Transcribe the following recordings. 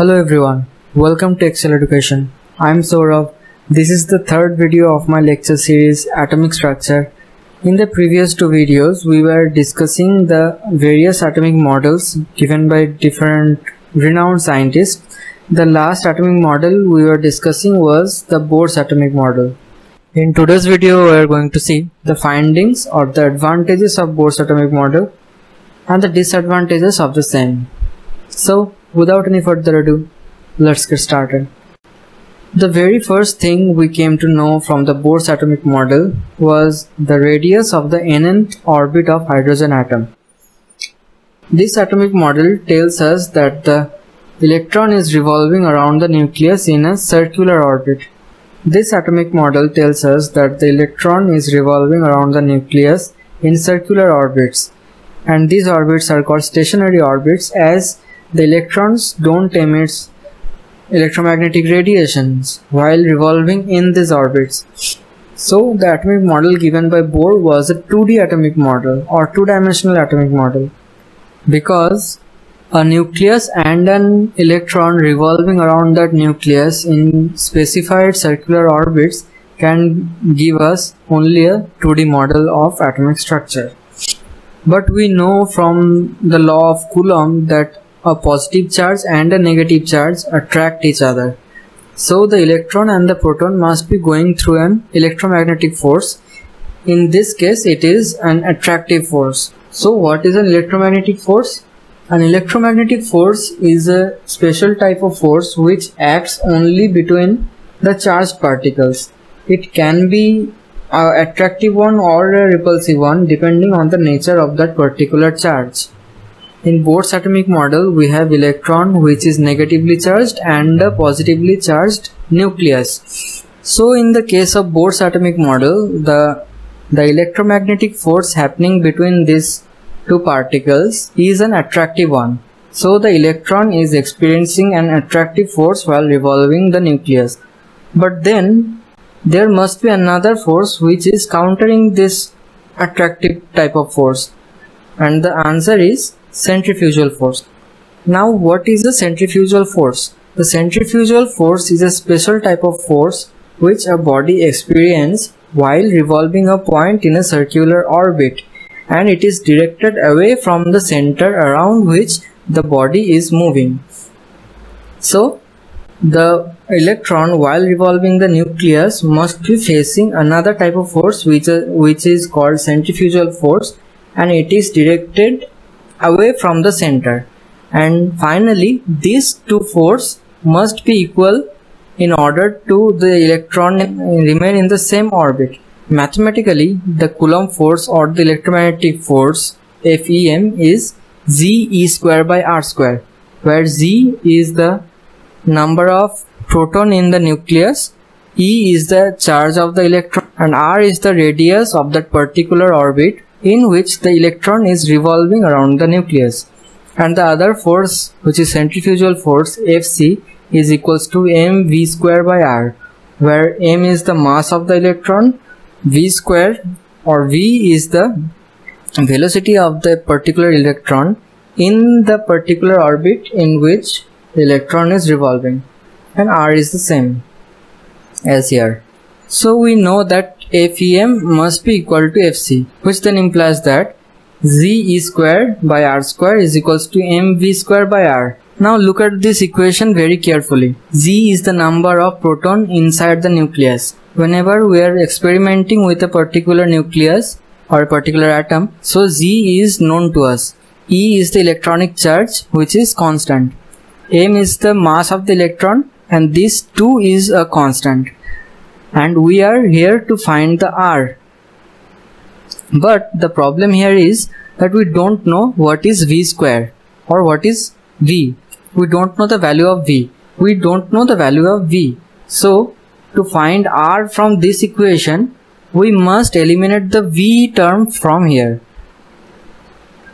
Hello everyone, welcome to Excel Education. I am Saurav. This is the third video of my lecture series Atomic Structure. In the previous two videos, we were discussing the various atomic models given by different renowned scientists. The last atomic model we were discussing was the Bohr's atomic model. In today's video, we are going to see the findings or the advantages of Bohr's atomic model and the disadvantages of the same. So, without any further ado, let's get started. The very first thing we came to know from the Bohr's atomic model was the radius of the nth orbit of hydrogen atom. This atomic model tells us that the electron is revolving around the nucleus in a circular orbit. This atomic model tells us that the electron is revolving around the nucleus in circular orbits, and these orbits are called stationary orbits as the electrons don't emit electromagnetic radiations while revolving in these orbits. So the atomic model given by Bohr was a 2D atomic model or two-dimensional atomic model, because a nucleus and an electron revolving around that nucleus in specified circular orbits can give us only a 2D model of atomic structure. But we know from the law of Coulomb that a positive charge and a negative charge attract each other. So the electron and the proton must be going through an electromagnetic force. In this case, it is an attractive force. So what is an electromagnetic force? An electromagnetic force is a special type of force which acts only between the charged particles. It can be an attractive one or a repulsive one depending on the nature of that particular charge. In Bohr's atomic model, we have electron which is negatively charged and a positively charged nucleus. So in the case of Bohr's atomic model, the electromagnetic force happening between these two particles is an attractive one. So the electron is experiencing an attractive force while revolving the nucleus. But then there must be another force which is countering this attractive type of force, and the answer is centrifugal force. Now, what is the centrifugal force? The centrifugal force is a special type of force which a body experiences while revolving a point in a circular orbit, and it is directed away from the center around which the body is moving. So the electron while revolving the nucleus must be facing another type of force which is called centrifugal force, and it is directed away from the center. And finally, these two forces must be equal in order to the electron remain in the same orbit. Mathematically, the Coulomb force or the electromagnetic force FEM is Ze square by R square, where Z is the number of proton in the nucleus, E is the charge of the electron, and R is the radius of that particular orbit in which the electron is revolving around the nucleus. And the other force, which is centrifugal force Fc, is equals to mv square by r, where m is the mass of the electron, v square or v is the velocity of the particular electron in the particular orbit in which the electron is revolving, and r is the same as here. So we know that FEM must be equal to Fc, which then implies that Ze square by R square is equals to mv square by r. Now look at this equation very carefully. Z is the number of proton inside the nucleus. Whenever we are experimenting with a particular nucleus or a particular atom, so Z is known to us. E is the electronic charge which is constant. M is the mass of the electron, and this 2 is a constant. And we are here to find the R. But the problem here is that we don't know what is V square or what is V. We don't know the value of V. We don't know the value of V. So to find R from this equation, we must eliminate the V term from here.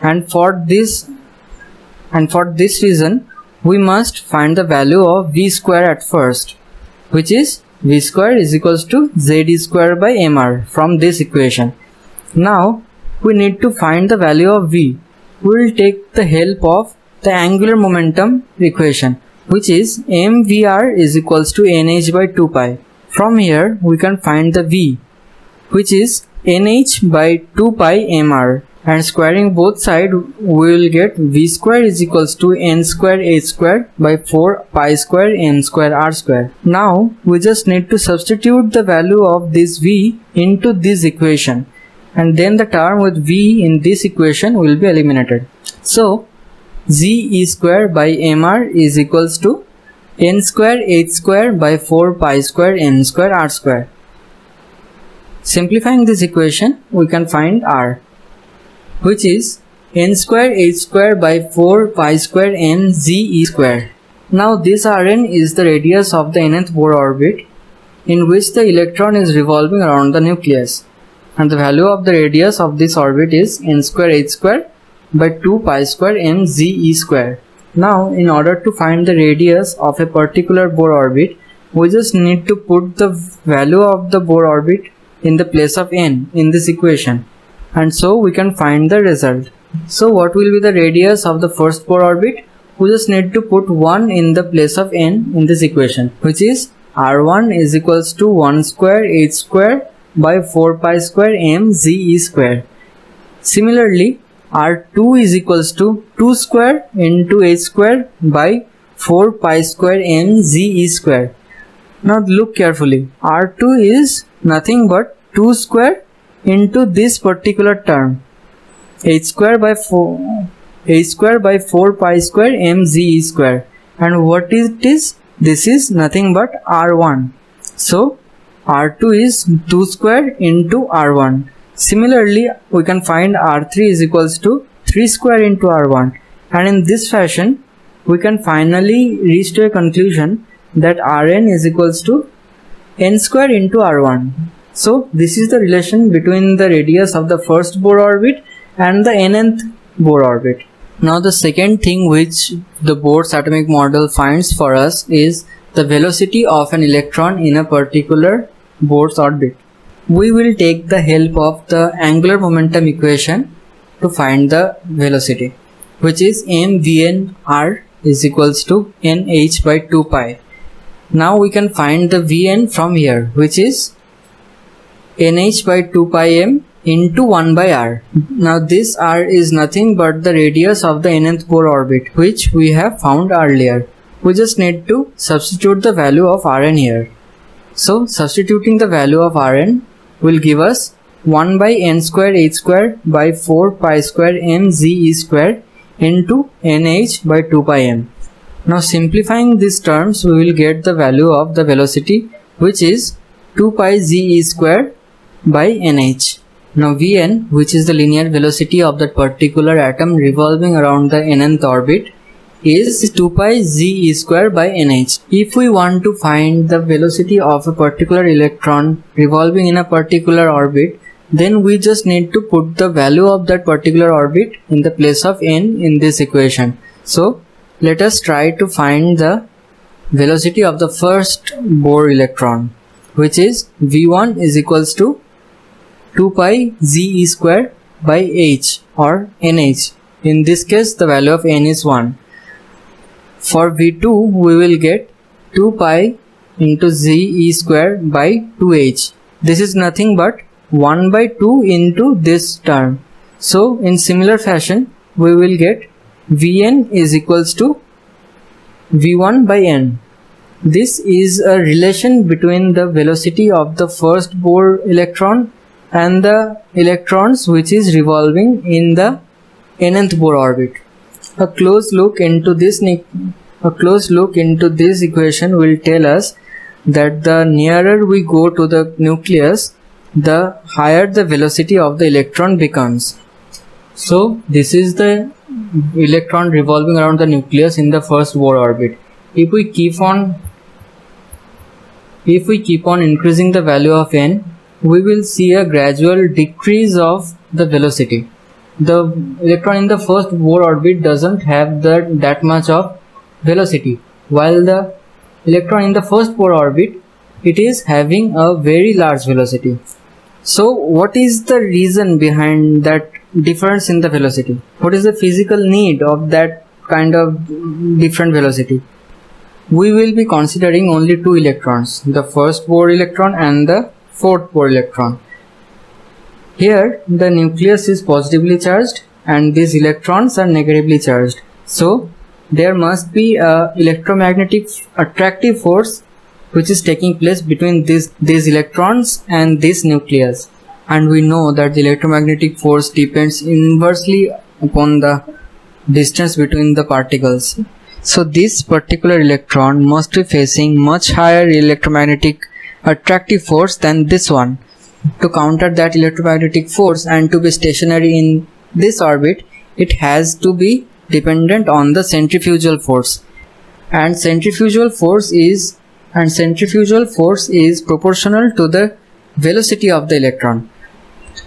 And for this reason, we must find the value of V square at first, which is V square is equals to Z square by mr from this equation. Now we need to find the value of V. We will take the help of the angular momentum equation. which is mvr is equals to nh by 2 pi. From here we can find the v, which is nh by 2 pi mr, and squaring both sides we will get v square is equals to n square h square by 4 pi square m square r square. Now we just need to substitute the value of this v into this equation, and then the term with v in this equation will be eliminated. So ze square by mr is equals to n square h square by 4 pi square m square r square. Simplifying this equation, we can find r, which is n square h square by 4 pi square m ze square. Now this Rn is the radius of the nth Bohr orbit in which the electron is revolving around the nucleus, and the value of the radius of this orbit is n square h square by 2 pi square m ze square. Now in order to find the radius of a particular Bohr orbit, we just need to put the value of the Bohr orbit in the place of n in this equation, and so we can find the result. So what will be the radius of the first Bohr orbit? We just need to put 1 in the place of n in this equation, which is r1 is equals to 1 square h square by 4 pi square m ze square. Similarly, r2 is equals to 2 square into h square by 4 pi square m ze square. Now look carefully, r2 is nothing but 2 square into this particular term, h square by 4 pi square m ze square, and what it is? This is nothing but r1. So r2 is 2 square into r1. Similarly, we can find r3 is equals to 3 square into r1, and in this fashion we can finally reach to a conclusion that Rn is equals to n square into r1. So this is the relation between the radius of the first Bohr orbit and the nth Bohr orbit. Now the second thing which the Bohr's atomic model finds for us is the velocity of an electron in a particular Bohr's orbit. We will take the help of the angular momentum equation to find the velocity, which is mvnr is equals to nh by 2 pi. Now we can find the Vn from here, which is nh by 2 pi m into 1 by r. Now this r is nothing but the radius of the nth Bohr orbit, which we have found earlier. We just need to substitute the value of Rn here. So substituting the value of Rn will give us 1 by n square h square by 4 pi square m ze square into nh by 2 pi m. Now simplifying these terms, we will get the value of the velocity, which is 2 pi ze square by nh. Now Vn, which is the linear velocity of that particular atom revolving around the nth orbit, is 2 pi ze square by nh. If we want to find the velocity of a particular electron revolving in a particular orbit, then we just need to put the value of that particular orbit in the place of n in this equation. So let us try to find the velocity of the first Bohr electron, which is v1 is equals to 2 pi ze square by h or nh. In this case the value of n is 1. For v2 we will get 2 pi into ze square by 2h. This is nothing but 1 by 2 into this term. So in similar fashion we will get Vn is equals to v1 by n. This is a relation between the velocity of the first Bohr electron and the electrons which is revolving in the nth Bohr orbit. A close look into this equation will tell us that the nearer we go to the nucleus, the higher the velocity of the electron becomes. So this is the electron revolving around the nucleus in the first Bohr orbit. If we keep on increasing the value of n, we will see a gradual decrease of the velocity. The electron in the first Bohr orbit doesn't have that much of velocity, while the electron in the first Bohr orbit, it is having a very large velocity. So what is the reason behind that difference in the velocity? What is the physical need of that kind of different velocity? we will be considering only two electrons, the first bohr electron and the fourth bohr electron. Here the nucleus is positively charged and these electrons are negatively charged. So there must be a electromagnetic attractive force which is taking place between these electrons and this nucleus. And we know that the electromagnetic force depends inversely upon the distance between the particles. So this particular electron must be facing much higher electromagnetic attractive force than this one. To counter that electromagnetic force and to be stationary in this orbit, it has to be dependent on the centrifugal force. And centrifugal force is proportional to the velocity of the electron.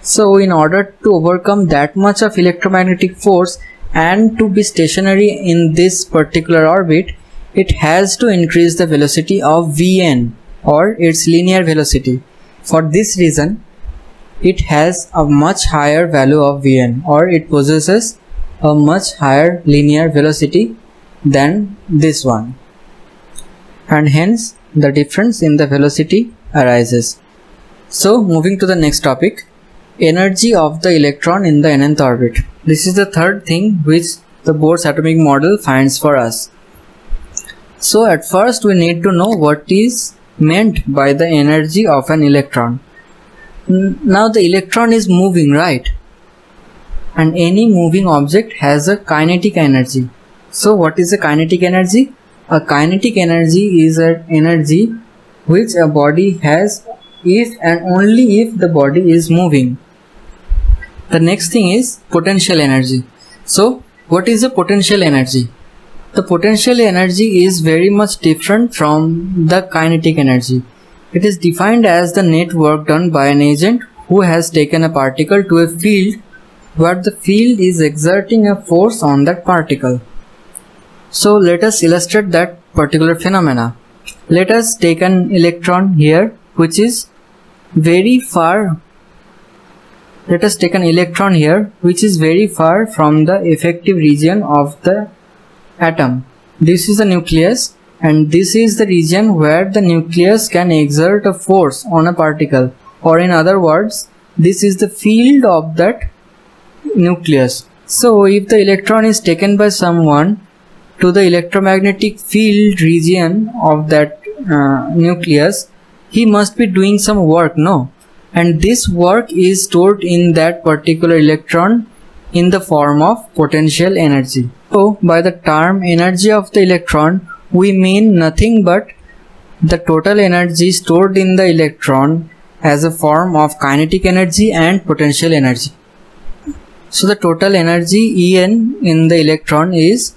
So in order to overcome that much of electromagnetic force and to be stationary in this particular orbit, it has to increase the velocity of Vn, or its linear velocity. For this reason, it has a much higher value of Vn, or it possesses a much higher linear velocity than this one, and hence the difference in the velocity arises. So moving to the next topic, energy of the electron in the nth orbit. This is the third thing which the Bohr's atomic model finds for us. So at first we need to know what is meant by the energy of an electron. Now the electron is moving, right? And any moving object has a kinetic energy. So what is a kinetic energy? A kinetic energy is an energy which a body has if and only if the body is moving. The next thing is potential energy. So what is a potential energy? The potential energy is very much different from the kinetic energy. It is defined as the net work done by an agent who has taken a particle to a field where the field is exerting a force on that particle. So let us illustrate that particular phenomena. Let us take an electron here which is very far. Let us take an electron here which is very far from the effective region of the atom. This is the nucleus, and this is the region where the nucleus can exert a force on a particle, or in other words, this is the field of that nucleus. So if the electron is taken by someone to the electromagnetic field region of that nucleus, he must be doing some work, no? And this work is stored in that particular electron in the form of potential energy. So by the term energy of the electron, we mean nothing but the total energy stored in the electron as a form of kinetic energy and potential energy. So the total energy En in the electron is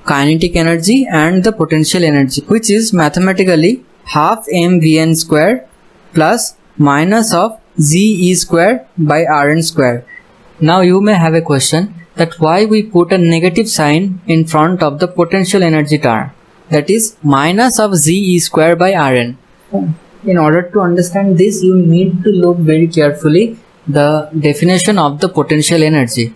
kinetic energy and the potential energy, which is mathematically half mvn square plus minus of ze square by rn square. Now you may have a question that why we put a negative sign in front of the potential energy term, that is minus of ze square by rn. In order to understand this, you need to look very carefully the definition of the potential energy.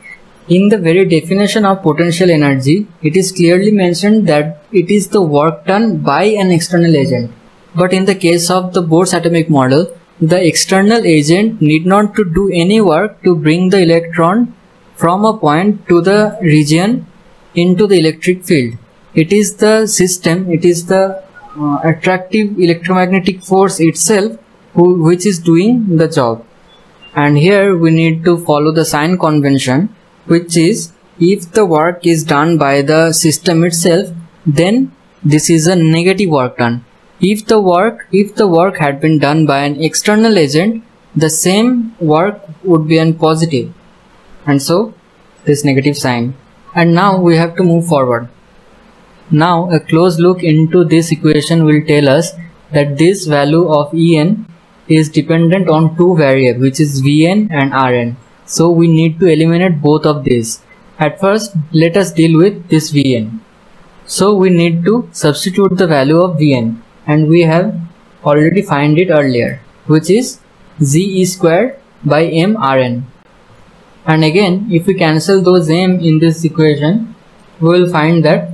In the very definition of potential energy, it is clearly mentioned that it is the work done by an external agent. But in the case of the Bohr's atomic model, the external agent need not to do any work to bring the electron from a point to the region into the electric field. It is the system, it is the attractive electromagnetic force itself which is doing the job. And here we need to follow the sign convention, which is if the work is done by the system itself, then this is a negative work done. If the work had been done by an external agent, the same work would be an positive, and so this negative sign. And now we have to move forward. Now a close look into this equation will tell us that this value of En is dependent on two variables, which is Vn and Rn. So we need to eliminate both of these. At first, let us deal with this Vn. So we need to substitute the value of Vn, and we have already find it earlier, which is ze square by m Rn. And again, if we cancel those m in this equation, we will find that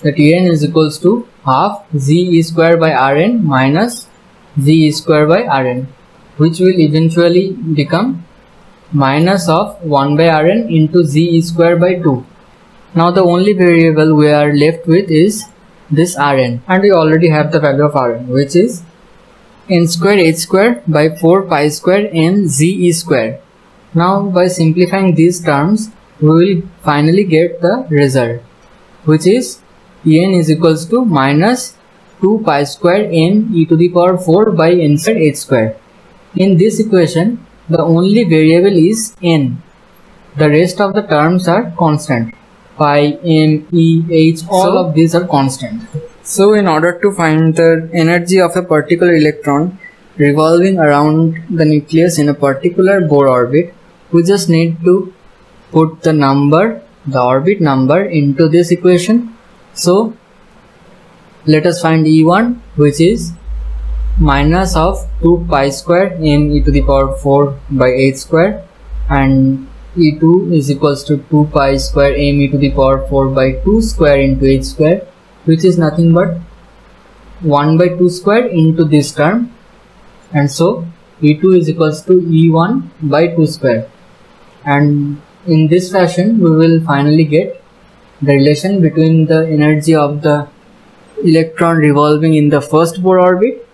En is equals to half Z E square by Rn minus Z E square by Rn, which will eventually become minus of 1 by Rn into Z E square by 2. Now the only variable we are left with is this Rn, and we already have the value of Rn, which is n square h square by 4 pi square n Z E square. Now by simplifying these terms, we will finally get the result, which is En is equals to minus 2 pi square n e to the power 4 by n square h square. In this equation, the only variable is n. The rest of the terms are constant. Pi, m, e, h, all of these are constant. So in order to find the energy of a particular electron revolving around the nucleus in a particular Bohr orbit, we just need to put the number, the orbit number, into this equation. So let us find E1, which is minus of 2 pi square n e to the power 4 by h square, and E2 is equals to 2 pi square m e to the power 4 by 2 square into h square, which is nothing but 1 by 2 square into this term, and so E2 is equals to E1 by 2 square. And in this fashion we will finally get the relation between the energy of the electron revolving in the first Bohr orbit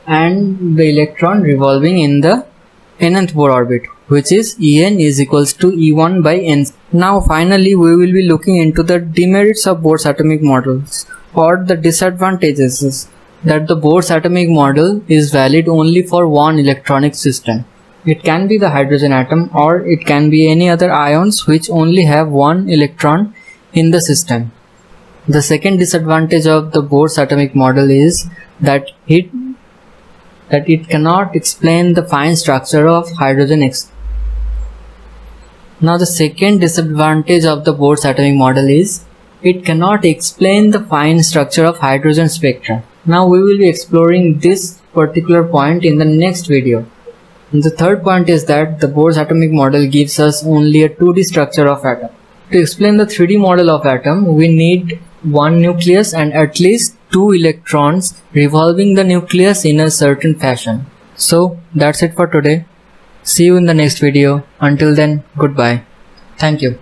and the electron revolving in the nth Bohr orbit, which is En is equals to E1 by n. Now finally we will be looking into the demerits of Bohr's atomic models, or the disadvantages is that the Bohr's atomic model is valid only for one electronic system. It can be the hydrogen atom, or it can be any other ions which only have one electron in the system. The second disadvantage of the Bohr's atomic model is that it cannot explain the fine structure of hydrogen. Now the second disadvantage of the Bohr's atomic model is it cannot explain the fine structure of hydrogen spectra. Now we will be exploring this particular point in the next video. And the third point is that the Bohr's atomic model gives us only a 2D structure of atom. To explain the 3D model of atom, we need one nucleus and at least 2 electrons revolving the nucleus in a certain fashion. So that's it for today. See you in the next video. Until then, goodbye. Thank you.